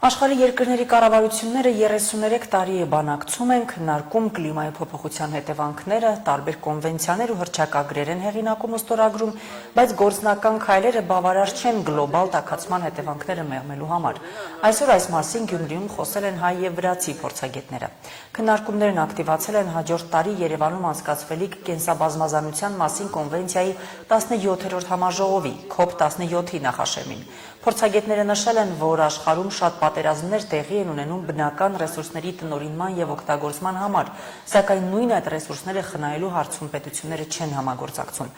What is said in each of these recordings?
Աշխարհի երկրների կառավարությունները 33 տարի է բանակցում են, քննարկում կլիմայի փոփոխության հետևանքները, տարբեր կոնվենցիաներ ու հռչակագրեր են հեղինակում ու ստորագրում, բայց գործնական քայլերը բավարար չեն գլոբալ տաքացման հետևանքները մեղմելու համար։ Այսօր այս մասին Գյումրիում խոսել են հայ եւ վրացի փորձագետները։ Քննարկումներն ակտիվացել են հաջորդ տարի Երևանում անցկացվելիք կենսաբազմազանության մասին կոնվենցիայի 17-րդ համաժողովի COP17-ի նախաշեմին։ Փորձագետները նշել են, որ աշխարհում շատ պատերազմներ տեղի են ունենում բնական ռեսուրսների տնօրինման եւ օգտագործման համար, սակայն նույն այդ ռեսուրսները խնայելու հարցում պետությունները չեն համագործակցում։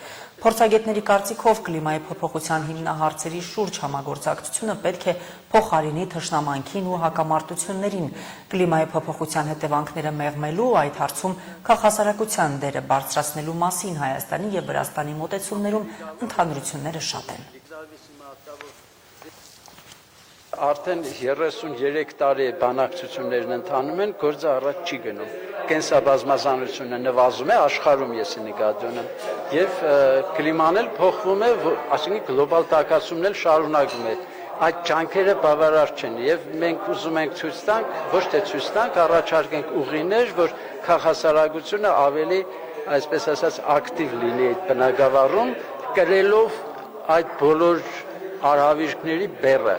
Փորձագետների կարծիքով կլիմայի փոփոխության հիմնահարցերի շուրջ համագործակցությունը պետք է փոխարինի թշնամանքին ու հակամարտություններին։ Կլիմայի փոփոխության հետևանքները մեղմելու այդ հարցում քաղաքասարակության դերը բարձրացնելու մասին Հայաստանի եւ Վրաստանի մոտեցումներում ընդհանրությունները շատ են։ Արդեն 33 տարի բանակցություններն ընթանում են, գործը առաջ չի գնում։ Կենսաբազմազանությունը նվազում է աշխարհում, եսի նկատի ունեմ, եւ կլիման էլ փոխվում է, այսինքն գլոբալ տաքացումն էլ շարունակվում է։ Այդ ջանքերը բավարար չեն եւ մենք ուզում ենք ցույց տանք, ոչ թե ցույց տանք, առաջարկենք ուղիներ, որ քաղաքասարակությունը ավելի, այսպես ասած, ակտիվ լինի այդ բնագավառում, կրելով այդ բոլոր արհավիրքների բեռը։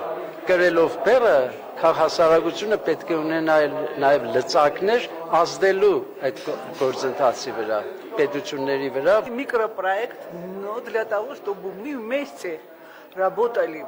Կրելով բեռը, քաղաքասարակությունը պետք է ունենա նաև լծակներ ազդելու այդ գործընթացի վրա, պետությունների վրա։ Микропроект, но для того, чтобы мы вместе работали.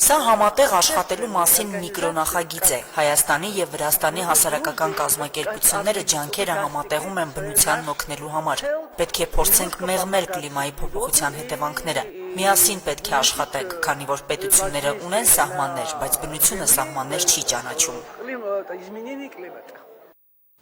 Սա համատեղ աշխատելու մասին միկրոնախագիծ է։ Հայաստանի եւ Վրաստանի հասարակական կազմակերպությունները ջանքերը համատեղում են բնությանն օգնելու համար։ Պետք է փորձենք մեղմել կլիմայի փոփոխության հետևանքները։ Միասին պետք է աշխատենք, քանի որ պետությունները ունեն սահմաններ, բայց բնությունը սահմաններ չի ճանաչում։ Изменение климата.